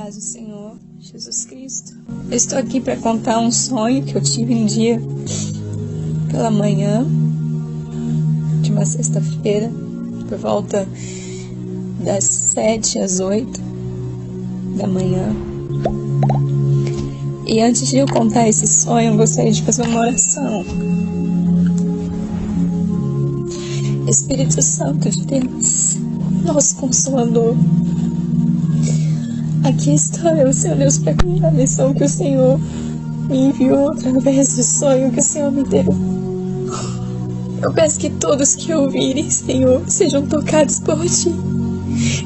paz do Senhor Jesus Cristo. Eu estou aqui para contar um sonho que eu tive um dia pela manhã de uma sexta-feira, por volta das 7 às 8 da manhã. E antes de eu contar esse sonho, eu gostaria de fazer uma oração. Espírito Santo de Deus, nosso Consolador, aqui estou eu, Senhor Deus, para cumprir a missão que o Senhor me enviou através do sonho que o Senhor me deu. Eu peço que todos que ouvirem, Senhor, sejam tocados por Ti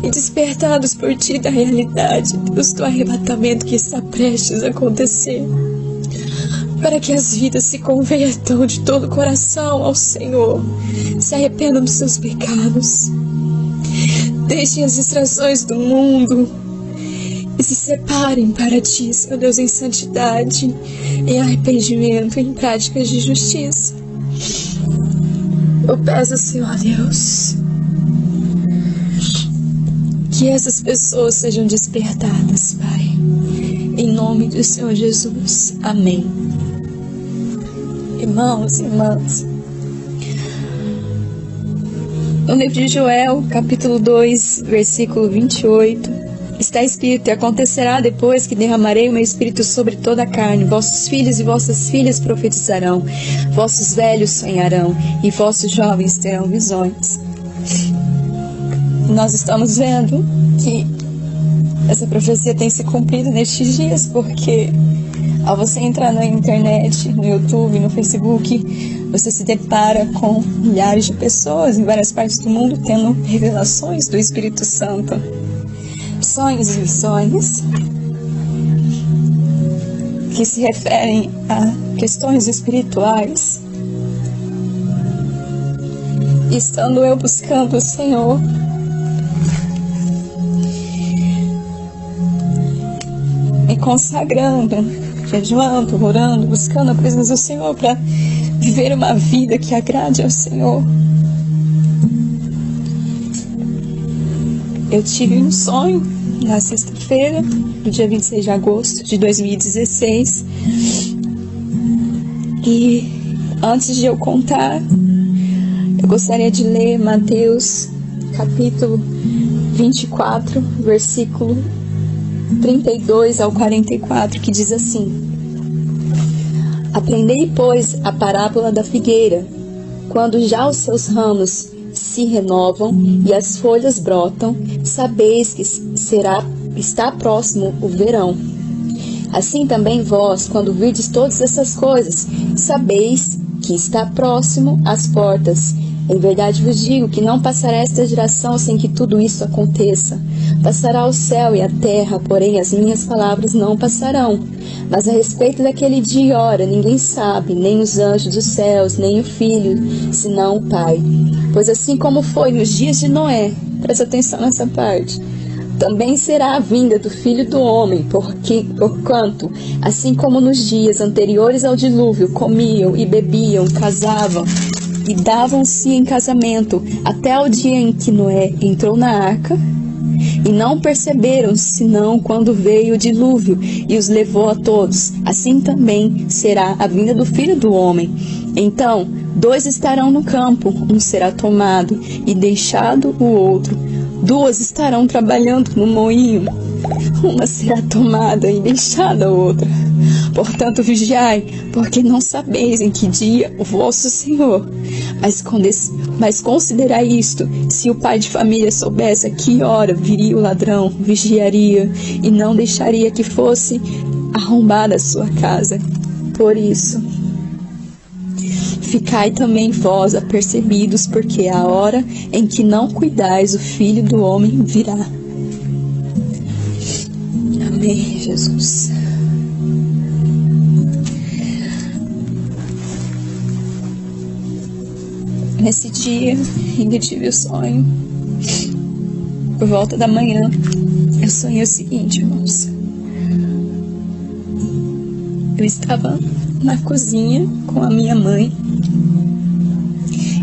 e despertados por Ti da realidade, Deus, do arrebatamento que está prestes a acontecer, para que as vidas se convertam de todo o coração ao Senhor, se arrependam dos seus pecados, deixem as distrações do mundo e se separem para Ti, Senhor Deus, em santidade, em arrependimento, em práticas de justiça. Eu peço, Senhor Deus, que essas pessoas sejam despertadas, Pai, em nome do Senhor Jesus. Amém. Irmãos e irmãs, no livro de Joel, capítulo 2, versículo 28, está escrito: e acontecerá depois que derramarei o meu espírito sobre toda a carne, vossos filhos e vossas filhas profetizarão, vossos velhos sonharão e vossos jovens terão visões. Nós estamos vendo que essa profecia tem se cumprido nestes dias, porque ao você entrar na internet, no YouTube, no Facebook, você se depara com milhares de pessoas em várias partes do mundo tendo revelações do Espírito Santo, sonhos e visões que se referem a questões espirituais. E estando eu buscando o Senhor, me consagrando, jejuando, orando, buscando a presença do Senhor para viver uma vida que agrade ao Senhor, eu tive um sonho na sexta-feira, no dia 26 de agosto de 2016. E antes de eu contar, eu gostaria de ler Mateus capítulo 24, versículo 32 ao 44, que diz assim: aprendei, pois, a parábola da figueira. Quando já os seus ramos se renovam e as folhas brotam, sabeis que está próximo o verão. Assim também vós, quando virdes todas essas coisas, sabeis que está próximo às portas. Em verdade vos digo que não passará esta geração sem que tudo isso aconteça. Passará o céu e a terra, porém as minhas palavras não passarão. Mas a respeito daquele dia e hora, ninguém sabe, nem os anjos dos céus, nem o Filho, senão o Pai. Pois assim como foi nos dias de Noé, presta atenção nessa parte, também será a vinda do Filho do Homem, porquanto, assim como nos dias anteriores ao dilúvio, comiam e bebiam, casavam e davam-se em casamento, até o dia em que Noé entrou na arca, e não perceberam, senão quando veio o dilúvio e os levou a todos. Assim também será a vinda do Filho do Homem. Então, 2 estarão no campo, um será tomado e deixado o outro. 2 estarão trabalhando no moinho, uma será tomada e deixada a outra. Portanto, vigiai, porque não sabeis em que dia o vosso Senhor. Mas considerai isto: se o pai de família soubesse a que hora viria o ladrão, vigiaria e não deixaria que fosse arrombada a sua casa. Por isso, ficai também vós apercebidos, porque a hora em que não cuidais, o Filho do Homem virá. Amém, Jesus. Nesse dia, ainda tive o sonho. Por volta da manhã, eu sonhei o seguinte, irmãos. Eu estava na cozinha com a minha mãe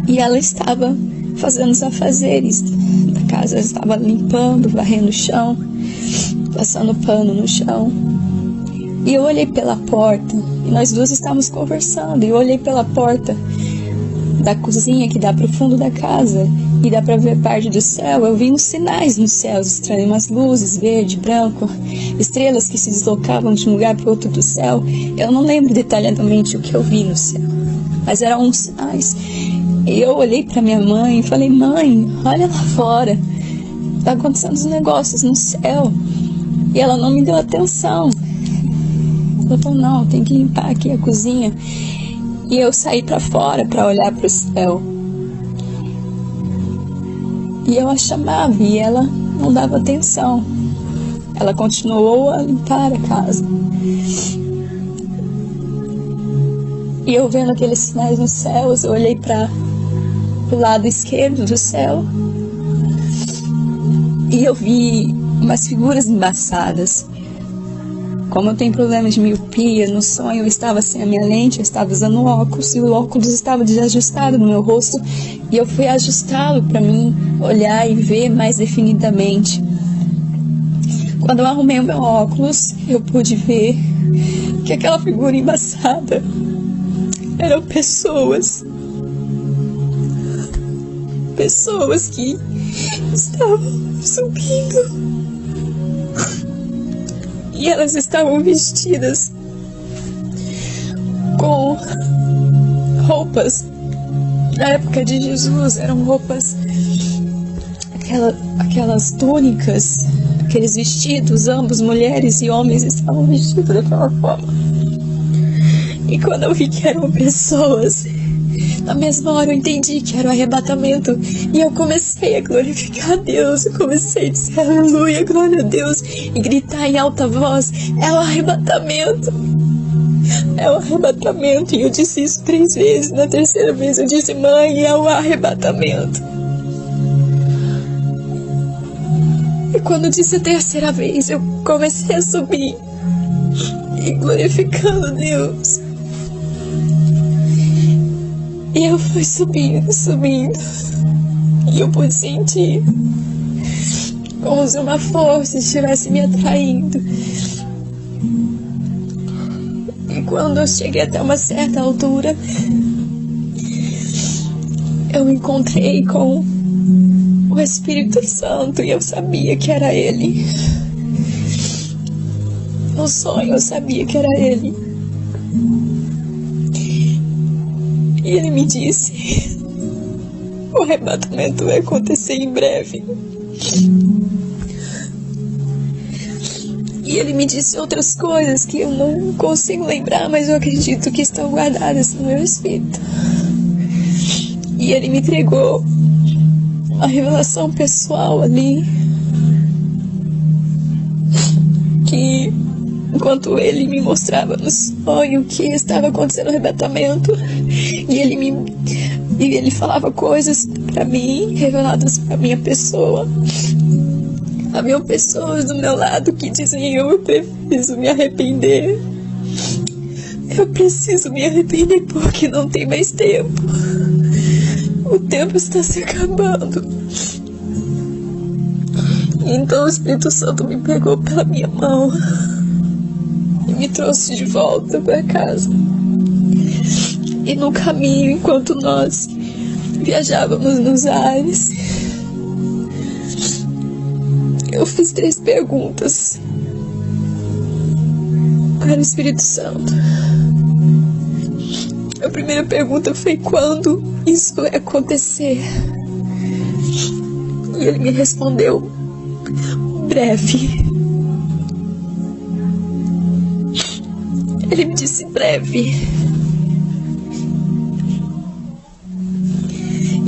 e ela estava fazendo os afazeres da casa. Ela estava limpando, varrendo o chão. passando pano no chão. E eu olhei pela porta, e nós duas estávamos conversando, e eu olhei pela porta da cozinha que dá para o fundo da casa, e dá para ver parte do céu. Eu vi uns sinais nos céus estranhos, umas luzes, verde, branco, estrelas que se deslocavam de um lugar para o outro do céu. Eu não lembro detalhadamente o que eu vi no céu, mas eram uns sinais. E eu olhei para minha mãe e falei: mãe, olha lá fora, tá acontecendo uns negócios no céu. E ela não me deu atenção. Ela falou: não, tem que limpar aqui a cozinha. E eu saí para fora para olhar para o céu. E eu a chamava e ela não dava atenção. Ela continuou a limpar a casa. E eu vendo aqueles sinais nos céus, eu olhei para o lado esquerdo do céu e eu vi umas figuras embaçadas. Como eu tenho problema de miopia, no sonho eu estava sem a minha lente, eu estava usando óculos e o óculos estava desajustado no meu rosto, e eu fui ajustá-lo para mim olhar e ver mais definidamente. Quando eu arrumei o meu óculos, eu pude ver que aquela figura embaçada eram pessoas que estavam subindo. E elas estavam vestidas com roupas da época de Jesus. Eram roupas, aquelas túnicas, aqueles vestidos, ambos, mulheres e homens, estavam vestidos daquela forma. E quando eu vi que eram pessoas, na mesma hora eu entendi que era o arrebatamento. E eu comecei a glorificar a Deus. Eu comecei a dizer aleluia, glória a Deus, e gritar em alta voz: é o arrebatamento, é o arrebatamento. E eu disse isso 3 vezes. Na terceira vez eu disse: mãe, é o arrebatamento. E quando eu disse a terceira vez, eu comecei a subir e glorificando a Deus. E eu fui subindo, e eu pude sentir como se uma força estivesse me atraindo. E quando eu cheguei até uma certa altura, eu me encontrei com o Espírito Santo e eu sabia que era Ele. No sonho eu sabia que era Ele. E Ele me disse: o arrebatamento vai acontecer em breve. E Ele me disse outras coisas que eu não consigo lembrar, mas eu acredito que estão guardadas no meu espírito. E Ele me entregou uma revelação pessoal ali, que enquanto Ele me mostrava no sonho que estava acontecendo o arrebatamento, e Ele falava coisas para mim, reveladas para minha pessoa. Havia pessoas do meu lado que diziam: eu preciso me arrepender. Eu preciso me arrepender porque não tem mais tempo. O tempo está se acabando. Então o Espírito Santo me pegou pela minha mão e me trouxe de volta para casa. E no caminho, enquanto nós viajávamos nos ares, eu fiz 3 perguntas para o Espírito Santo. A primeira pergunta foi: quando isso vai acontecer? E Ele me respondeu: breve. Ele me disse: breve.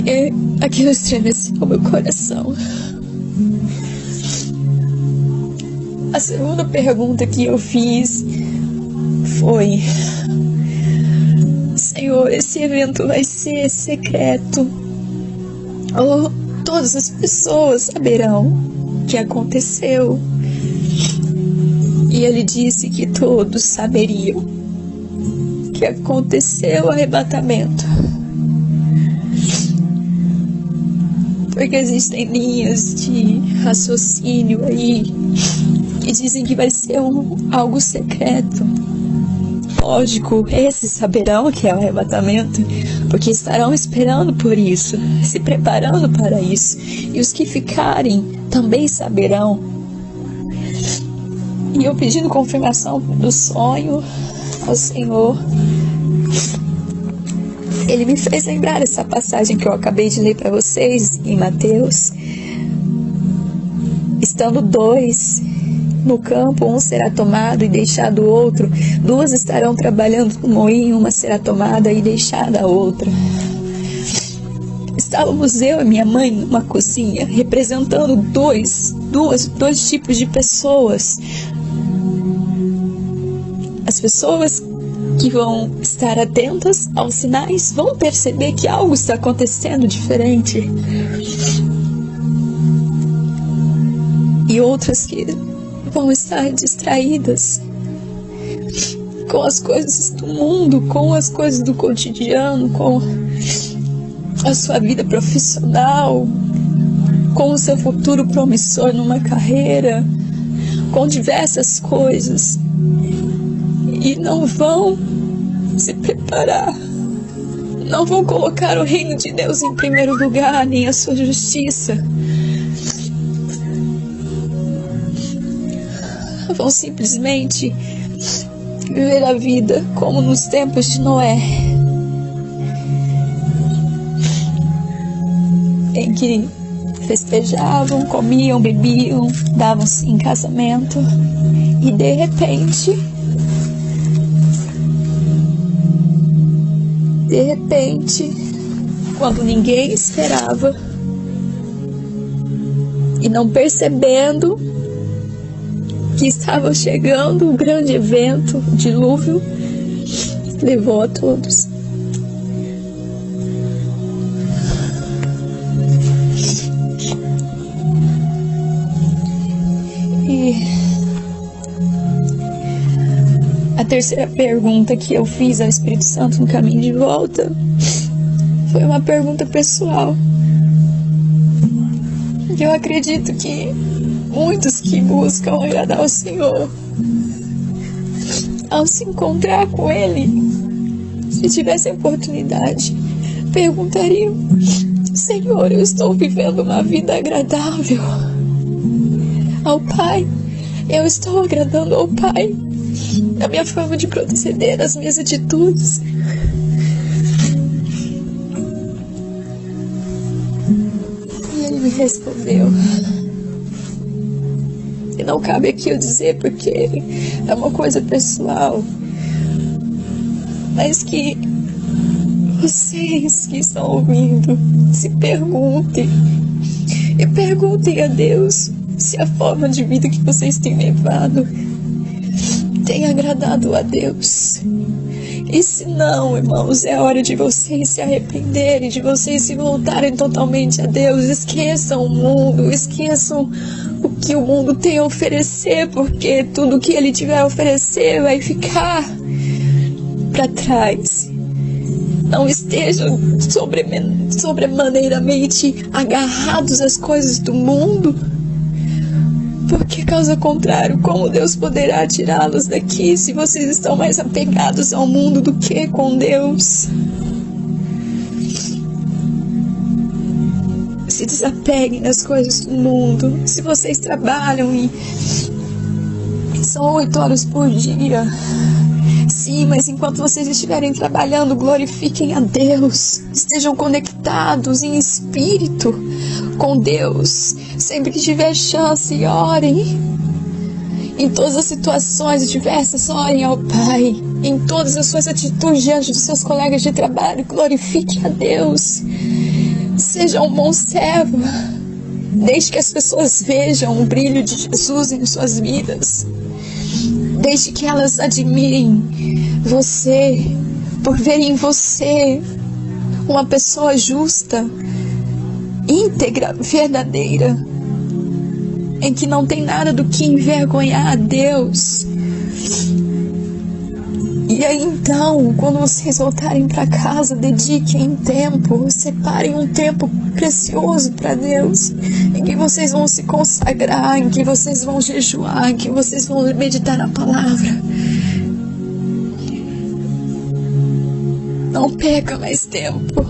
E aquilo estremeceu o meu coração. A segunda pergunta que eu fiz foi: Senhor, esse evento vai ser secreto? Ou todas as pessoas saberão que aconteceu? E Ele disse que todos saberiam que aconteceu o arrebatamento. Porque existem linhas de raciocínio aí e dizem que vai ser algo secreto. Lógico, esses saberão que é o arrebatamento, porque estarão esperando por isso, se preparando para isso. E os que ficarem também saberão. E eu pedindo confirmação do sonho ao Senhor, Ele me fez lembrar essa passagem que eu acabei de ler para vocês em Mateus. Estando 2 no campo, um será tomado e deixado o outro. 2 estarão trabalhando no moinho, uma será tomada e deixada a outra. Estávamos eu e minha mãe numa cozinha, representando dois tipos de pessoas. As pessoas que vão estar atentas aos sinais vão perceber que algo está acontecendo diferente. E outras que vão estar distraídas com as coisas do mundo, com as coisas do cotidiano, com a sua vida profissional, com o seu futuro promissor numa carreira, com diversas coisas, e não vão se preparar, não vão colocar o reino de Deus em primeiro lugar, nem a sua justiça. Vão simplesmente viver a vida como nos tempos de Noé, em que festejavam, comiam, bebiam, davam-se em casamento, e de repente, quando ninguém esperava, e não percebendo que estava chegando o grande evento, o dilúvio, levou a todos. E a terceira pergunta que eu fiz ao Espírito Santo no caminho de volta foi uma pergunta pessoal. Eu acredito que muitos que buscam agradar ao Senhor, ao se encontrar com Ele, se tivessem oportunidade, perguntariam: Senhor, eu estou vivendo uma vida agradável ao Pai? Eu estou agradando ao Pai na minha forma de proceder, nas minhas atitudes? E Ele me respondeu. E não cabe aqui eu dizer porque é uma coisa pessoal, mas que vocês que estão ouvindo se perguntem e perguntem a Deus se a forma de vida que vocês têm levado tem agradado a Deus. E se não, irmãos, é hora de vocês se arrependerem, de vocês se voltarem totalmente a Deus. Esqueçam o mundo, esqueçam o que o mundo tem a oferecer, porque tudo que ele tiver a oferecer vai ficar para trás. Não estejam sobremaneiramente agarrados às coisas do mundo, porque caso contrário, como Deus poderá tirá-los daqui se vocês estão mais apegados ao mundo do que com Deus? Se desapeguem das coisas do mundo. Se vocês trabalham e são 8 horas por dia, sim, mas enquanto vocês estiverem trabalhando, glorifiquem a Deus. Estejam conectados em espírito com Deus. Sempre que tiver chance, orem. Em todas as situações diversas, orem ao Pai. Em todas as suas atitudes diante dos seus colegas de trabalho, glorifique a Deus. Seja um bom servo. Deixe que as pessoas vejam o brilho de Jesus em suas vidas. Deixe que elas admirem você, por verem em você uma pessoa justa, íntegra, verdadeira, em que não tem nada do que envergonhar a Deus. E aí então, quando vocês voltarem para casa, dediquem tempo, separem um tempo precioso para Deus, em que vocês vão se consagrar, em que vocês vão jejuar, em que vocês vão meditar na palavra. Não perca mais tempo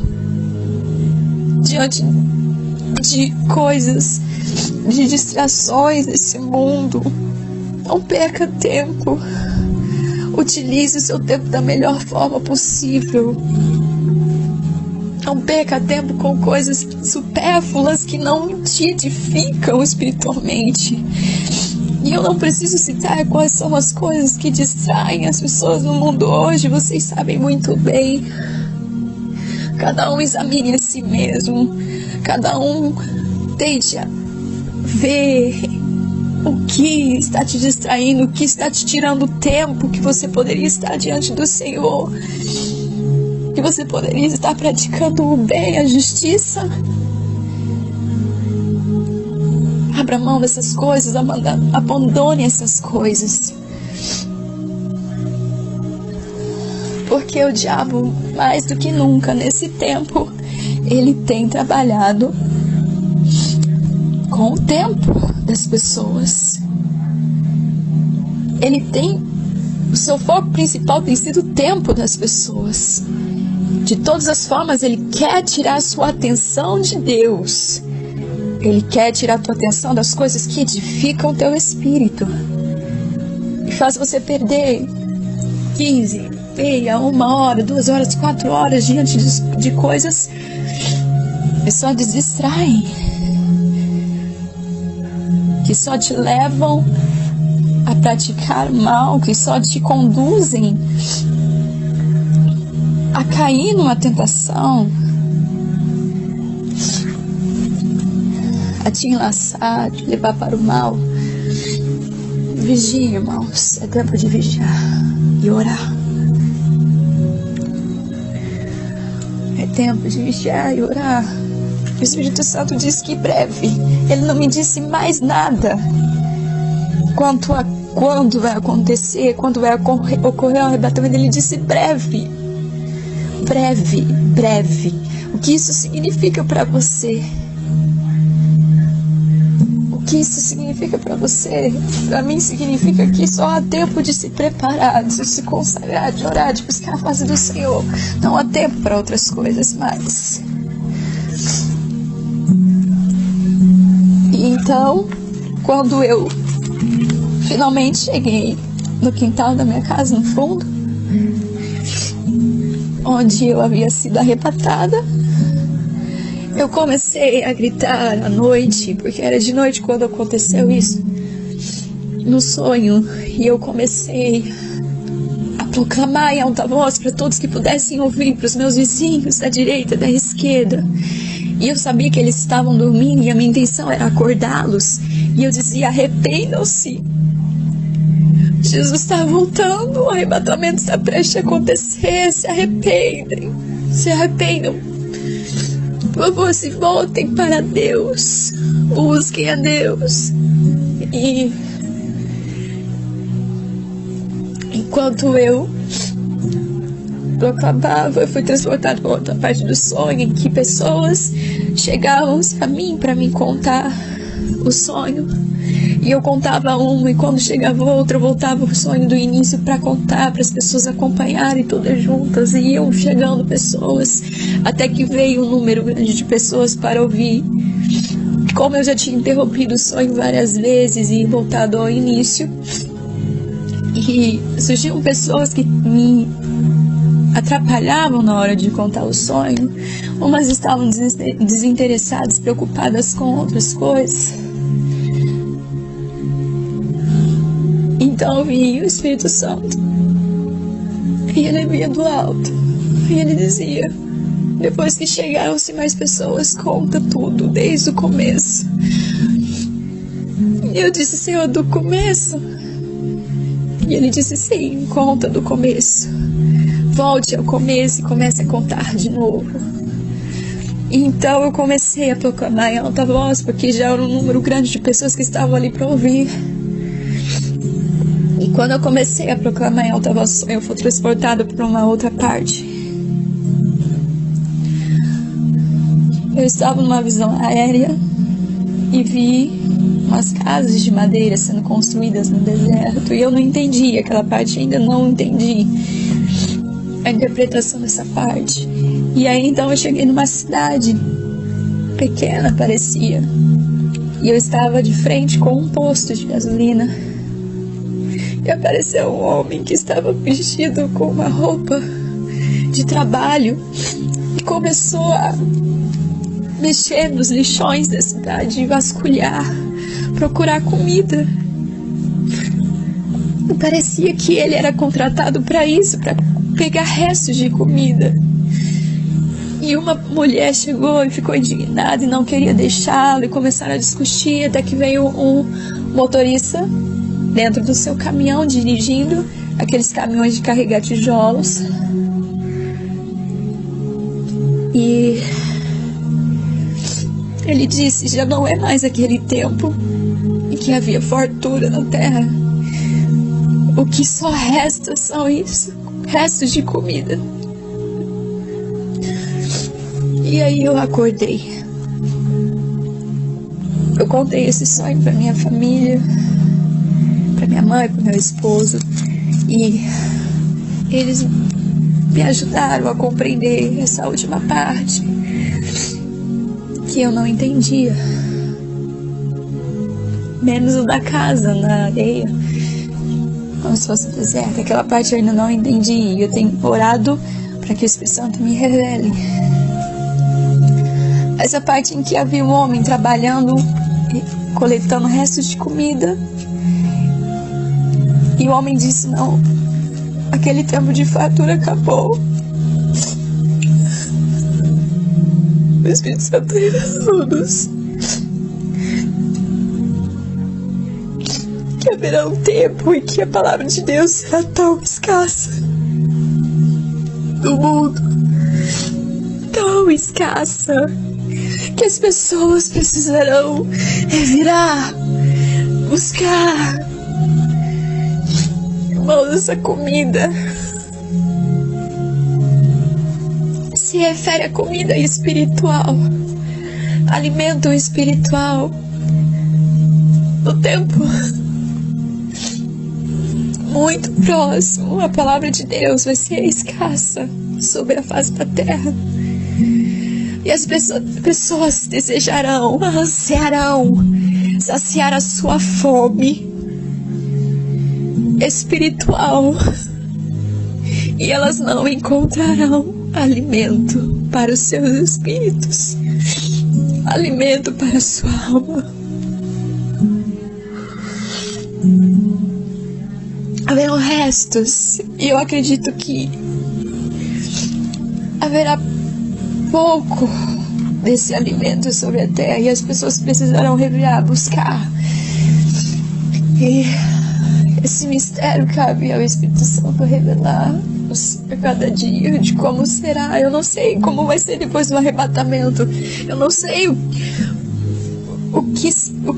diante de coisas, de distrações desse mundo. Não perca tempo. Utilize o seu tempo da melhor forma possível. Não perca tempo com coisas supérfluas que não te edificam espiritualmente. E eu não preciso citar quais são as coisas que distraem as pessoas no mundo hoje. Vocês sabem muito bem. Cada um examine a si mesmo. Cada um tente ver o que está te distraindo, o que está te tirando o tempo que você poderia estar diante do Senhor, que você poderia estar praticando o bem, a justiça. Abra mão dessas coisas, abandone essas coisas. Porque o diabo, mais do que nunca nesse tempo, ele tem trabalhado com o tempo das pessoas. O seu foco principal tem sido o tempo das pessoas. De todas as formas, ele quer tirar a sua atenção de Deus. Ele quer tirar a tua atenção das coisas que edificam o teu espírito. E faz você perder 15, meia, 1 hora, 2 horas, 4 horas diante de coisas que só te distraem, que só te levam a praticar mal, que só te conduzem a cair numa tentação, a te enlaçar, a te levar para o mal. Vigie, irmãos, é tempo de vigiar e orar. É tempo de vigiar e orar. O Espírito Santo diz que breve. Ele não me disse mais nada quanto a quando vai acontecer, quando vai ocorrer o arrebatamento. Ele disse breve. Breve, breve. O que isso significa para você? O que isso significa para você? Para mim significa que só há tempo de se preparar, de se consagrar, de orar, de buscar a face do Senhor. Não há tempo para outras coisas mais. E então, quando eu finalmente cheguei no quintal da minha casa, no fundo, onde eu havia sido arrebatada, eu comecei a gritar à noite, porque era de noite quando aconteceu isso, no sonho, e eu comecei a proclamar em alta voz para todos que pudessem ouvir, para os meus vizinhos da direita, da esquerda. E eu sabia que eles estavam dormindo e a minha intenção era acordá-los. E eu dizia: arrependam-se. Jesus está voltando, o arrebatamento está prestes a acontecer. Se arrependem, se arrependam. Por favor, se voltem para Deus. Busquem a Deus. E enquanto eu proclamava, eu fui transportado para outra parte do sonho, em que pessoas chegavam a mim para me contar o sonho. E eu contava uma, e quando chegava outra, eu voltava o sonho do início para contar, para as pessoas acompanharem todas juntas. E iam chegando pessoas, até que veio um número grande de pessoas para ouvir. Como eu já tinha interrompido o sonho várias vezes e voltado ao início, e surgiam pessoas que me atrapalhavam na hora de contar o sonho. Umas estavam desinteressadas, preocupadas com outras coisas. Então vinha o Espírito Santo e ele vinha do alto e ele dizia: depois que chegaram-se mais pessoas, conta tudo desde o começo. E eu disse: Senhor, do começo? E ele disse: sim, conta do começo. Volte ao começo e comece a contar de novo. Então eu comecei a proclamar em alta voz, porque já era um número grande de pessoas que estavam ali para ouvir. E Quando eu comecei a proclamar em alta voz, eu fui transportada para uma outra parte. Eu estava numa visão aérea e vi umas casas de madeira sendo construídas no deserto, e eu não entendi aquela parte, ainda não entendi a interpretação dessa parte. E aí então eu cheguei numa cidade pequena, parecia, e eu estava de frente com um posto de gasolina, e apareceu um homem que estava vestido com uma roupa de trabalho e começou a mexer nos lixões da cidade, vasculhar, procurar comida. E parecia que ele era contratado para isso, para pegar restos de comida. E uma mulher chegou e ficou indignada e não queria deixá-lo, e começaram a discutir, até que veio um motorista dentro do seu caminhão, dirigindo aqueles caminhões de carregar tijolos. E ele disse: já não é mais aquele tempo em que havia fartura na terra. O que só resta são isso, restos de comida. E aí eu acordei. Eu contei esse sonho para minha família, para minha mãe, para meu esposo, e eles me ajudaram a compreender essa última parte que eu não entendia, menos o da casa na areia, como se fosse deserto. Aquela parte eu ainda não entendi, e eu tenho orado para que o Espírito Santo me revele. Essa parte em que havia um homem trabalhando, coletando restos de comida, e o homem disse: não, aquele tempo de fartura acabou. O Espírito Santo revelou-nos que haverá um tempo em que a palavra de Deus será tão escassa no mundo, tão escassa, que as pessoas precisarão revirar, buscar. Irmãos, essa comida se refere à comida espiritual, alimento espiritual. No tempo muito próximo, a palavra de Deus vai ser escassa sobre a face da terra. E as pessoas desejarão, ansiarão saciar a sua fome espiritual, e elas não encontrarão alimento para os seus espíritos, alimento para a sua alma. Haverão restos, e eu acredito que haverá pouco desse alimento sobre a terra, e as pessoas precisarão revirar, buscar. E esse mistério cabe ao Espírito Santo revelar a cada dia de como será. Eu não sei como vai ser depois do arrebatamento. Eu não sei o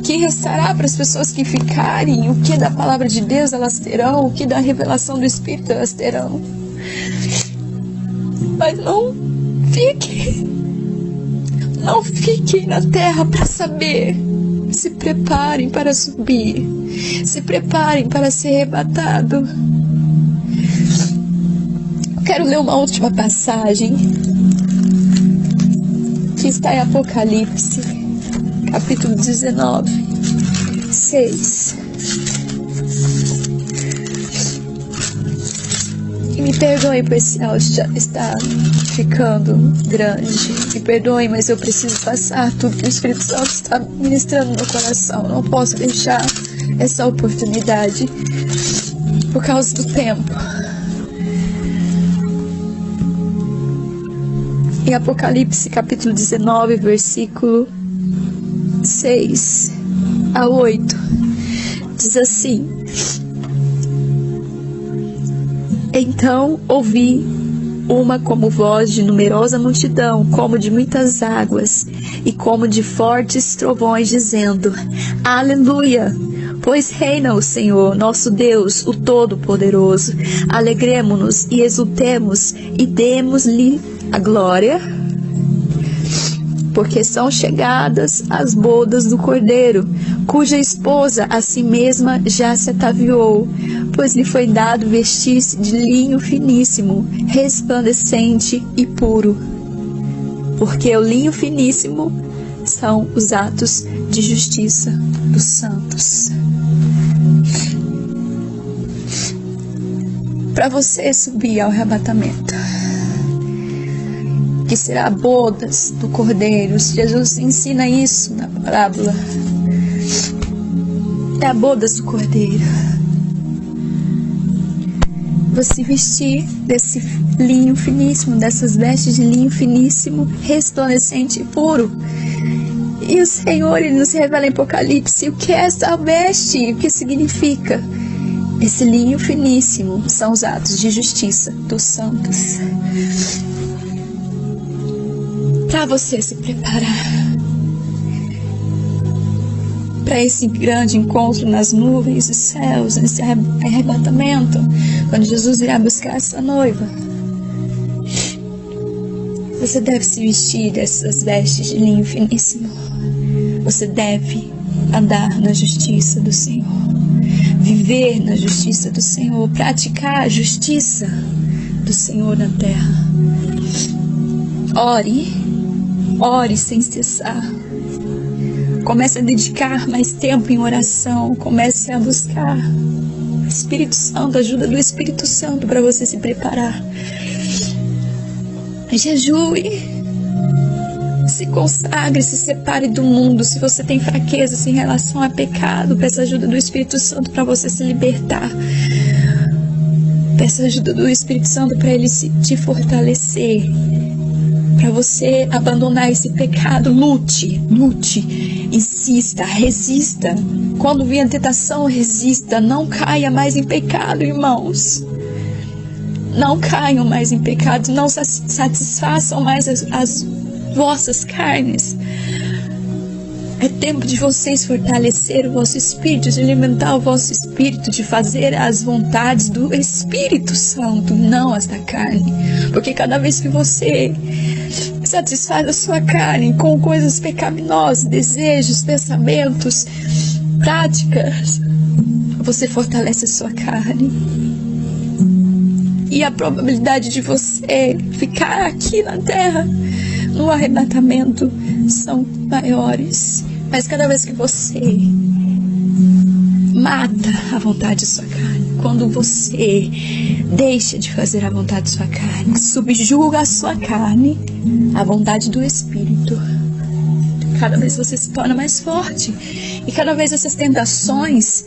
que restará para as pessoas que ficarem, o que da palavra de Deus elas terão, o que da revelação do Espírito elas terão. Mas não fiquem na terra para saber. Se preparem para subir, se preparem para ser arrebatado. Quero ler uma última passagem que está em Apocalipse, capítulo 19, 6. E me perdoe por esse áudio já estar ficando grande. Me perdoe, mas eu preciso passar tudo que o Espírito Santo está ministrando no meu coração. Não posso deixar essa oportunidade por causa do tempo. Em Apocalipse capítulo 19, versículo 6 a 8, diz assim: então ouvi uma como voz de numerosa multidão, como de muitas águas, e como de fortes trovões, dizendo: Aleluia! Pois reina o Senhor, nosso Deus, o Todo-Poderoso. Alegremo-nos e exultemos e demos-lhe a glória, porque são chegadas as bodas do Cordeiro, cuja esposa a si mesma já se ataviou, pois lhe foi dado vestir-se de linho finíssimo, resplandecente e puro. Porque o linho finíssimo são os atos de justiça dos santos. Para você subir ao arrebatamento, que será bodas do Cordeiro, Jesus ensina isso na parábola. É a bodas do Cordeiro. Você vestir desse linho finíssimo, dessas vestes de linho finíssimo, resplandecente e puro. E o Senhor, Ele nos revela em Apocalipse o que é essa veste, o que significa. Esse linho finíssimo são os atos de justiça dos santos. Para você se preparar para esse grande encontro nas nuvens dos céus, nesse arrebatamento, quando Jesus irá buscar essa noiva, você deve se vestir dessas vestes de linho finíssimo. Você deve andar na justiça do Senhor, viver na justiça do Senhor, praticar a justiça do Senhor na terra. Ore sem cessar. Comece a dedicar mais tempo em oração. Comece a buscar o Espírito Santo, a ajuda do Espírito Santo para você se preparar. Jejue. Se consagre, se separe do mundo. Se você tem fraquezas em relação a pecado, peça ajuda do Espírito Santo para você se libertar. Peça ajuda do Espírito Santo para Ele te fortalecer, para você abandonar esse pecado. Lute, insista, resista. Quando vier a tentação, resista. Não caia mais em pecado, irmãos. Não caiam mais em pecado. Não satisfaçam mais as vossas carnes. É tempo de vocês fortalecer o vosso espírito, de alimentar o vosso espírito, de fazer as vontades do Espírito Santo, não as da carne. Porque cada vez que você satisfaz a sua carne com coisas pecaminosas, desejos, pensamentos, práticas, você fortalece a sua carne. E a probabilidade de você ficar aqui na terra no arrebatamento são maiores. Mas cada vez que você mata a vontade de sua carne, quando você deixa de fazer a vontade de sua carne, subjuga a sua carne à vontade do Espírito, cada vez você se torna mais forte. E cada vez essas tentações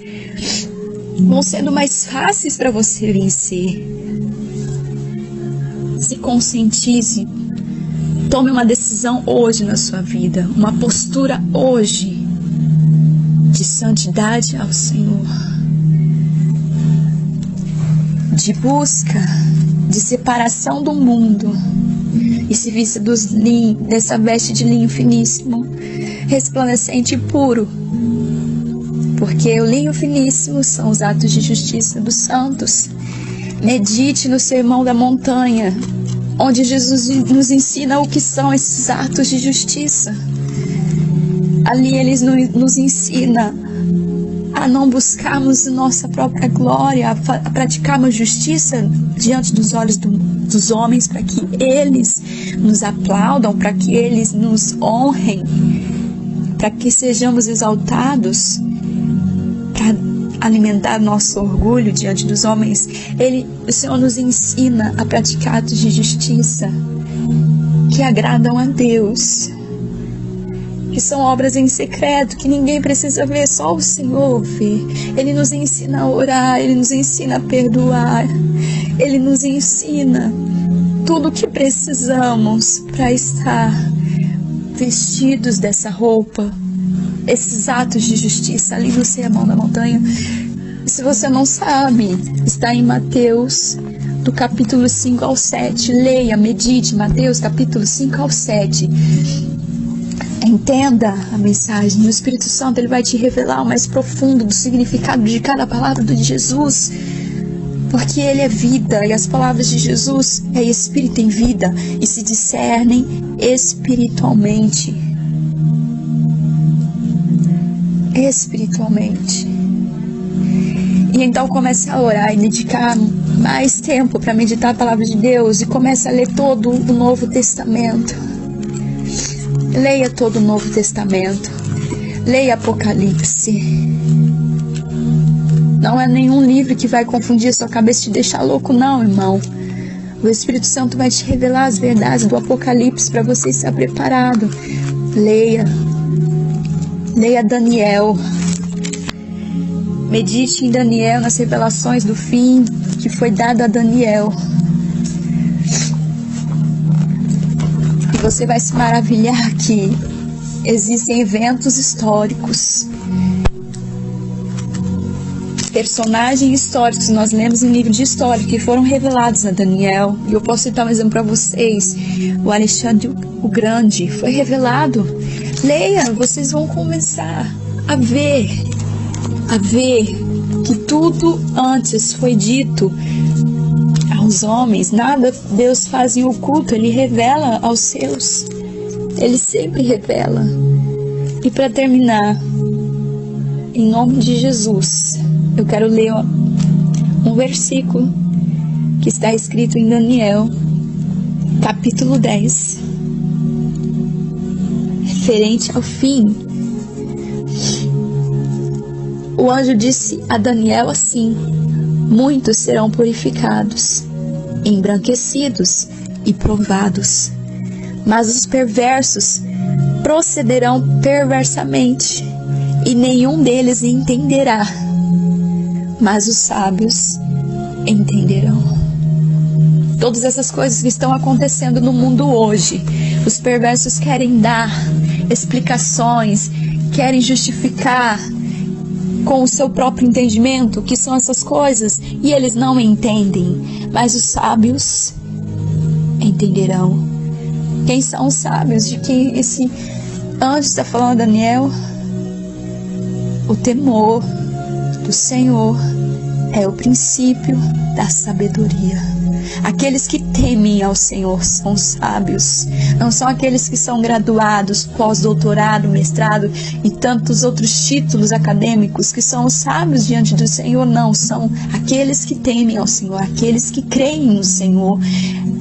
vão sendo mais fáceis para você vencer. Se conscientize. Tome uma decisão hoje na sua vida, uma postura hoje de santidade ao Senhor, de busca, de separação do mundo, e se vista dessa veste de linho finíssimo, resplandecente e puro, porque o linho finíssimo são os atos de justiça dos santos. Medite no Sermão da Montanha, onde Jesus nos ensina o que são esses atos de justiça. Ali Ele nos ensina a não buscarmos nossa própria glória, a praticarmos justiça diante dos olhos dos homens, para que eles nos aplaudam, para que eles nos honrem, para que sejamos exaltados, para alimentar nosso orgulho diante dos homens. O Senhor nos ensina a praticar atos de justiça que agradam a Deus, que são obras em secreto, que ninguém precisa ver, só o Senhor vê. Ele nos ensina a orar, Ele nos ensina a perdoar, Ele nos ensina tudo o que precisamos para estar vestidos dessa roupa, esses atos de justiça ali no Sermão da Montanha. Se você não sabe, está em Mateus, do capítulo 5 ao 7. Leia, medite, Mateus capítulo 5 ao 7. Entenda a mensagem. O Espírito Santo, ele vai te revelar o mais profundo do significado de cada palavra de Jesus. Porque ele é vida, e as palavras de Jesus é espírito em vida, e se discernem espiritualmente. Espiritualmente. E então comece a orar e dedicar mais tempo para meditar a palavra de Deus, e comece a ler todo o Novo Testamento. Leia todo o Novo Testamento. Leia Apocalipse. Não é nenhum livro que vai confundir a sua cabeça e te deixar louco, não, irmão. O Espírito Santo vai te revelar as verdades do Apocalipse para você estar preparado. Leia. Leia Daniel. Medite em Daniel, nas revelações do fim que foi dado a Daniel. E você vai se maravilhar que existem eventos históricos, personagens históricos, nós lemos em livro de história, que foram revelados a Daniel. E eu posso citar um exemplo para vocês. O Alexandre o Grande foi revelado. Leia, vocês vão começar a ver que tudo antes foi dito aos homens. Nada Deus faz em oculto, Ele revela aos seus. Ele sempre revela. E para terminar, em nome de Jesus, eu quero ler um versículo que está escrito em Daniel, capítulo 10, referente ao fim. O anjo disse a Daniel assim: muitos serão purificados, embranquecidos e provados, mas os perversos procederão perversamente, e nenhum deles entenderá, mas os sábios entenderão. Todas essas coisas que estão acontecendo no mundo hoje, os perversos querem dar explicações, querem justificar com o seu próprio entendimento que são essas coisas, e eles não entendem, mas os sábios entenderão. Quem são os sábios de quem esse anjo está falando a Daniel? O temor do Senhor é o princípio da sabedoria. Aqueles que temem ao Senhor são sábios. Não são aqueles que são graduados, pós-doutorado, mestrado e tantos outros títulos acadêmicos que são os sábios diante do Senhor. Não, são aqueles que temem ao Senhor, aqueles que creem no Senhor.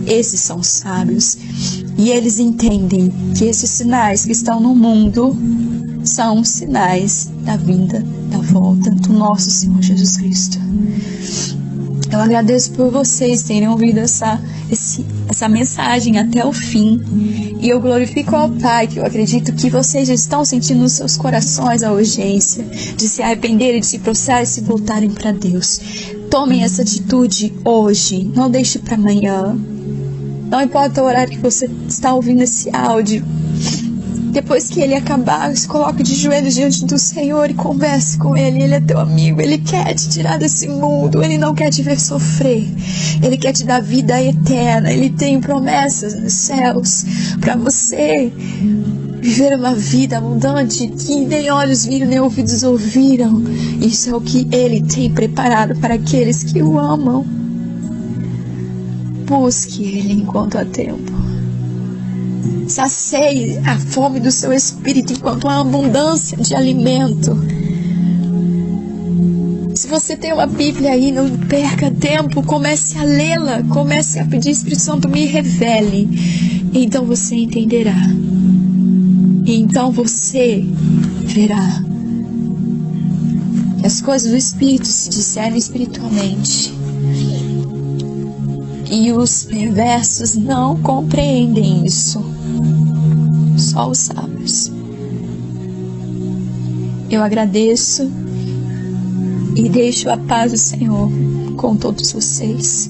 Esses são sábios. E eles entendem que esses sinais que estão no mundo são sinais da vinda, da volta do nosso Senhor Jesus Cristo. Eu agradeço por vocês terem ouvido essa mensagem até o fim. E eu glorifico ao Pai, que eu acredito que vocês já estão sentindo nos seus corações a urgência de se arrependerem, de se prostrar e se voltarem para Deus. Tomem essa atitude hoje, não deixe para amanhã. Não importa o horário que você está ouvindo esse áudio. Depois que ele acabar, se coloque de joelhos diante do Senhor e converse com Ele. Ele é teu amigo, Ele quer te tirar desse mundo, Ele não quer te ver sofrer. Ele quer te dar vida eterna, Ele tem promessas nos céus para você viver uma vida abundante que nem olhos viram, nem ouvidos ouviram. Isso é o que Ele tem preparado para aqueles que o amam. Busque Ele enquanto há tempo. Sacie a fome do seu espírito enquanto há abundância de alimento. Se você tem uma Bíblia aí, não perca tempo, comece a lê-la, comece a pedir: Espírito Santo, me revele. Então você entenderá. E então você verá que as coisas do Espírito se discernem espiritualmente. E os perversos não compreendem isso. Só os sábios. Eu agradeço e deixo a paz do Senhor com todos vocês.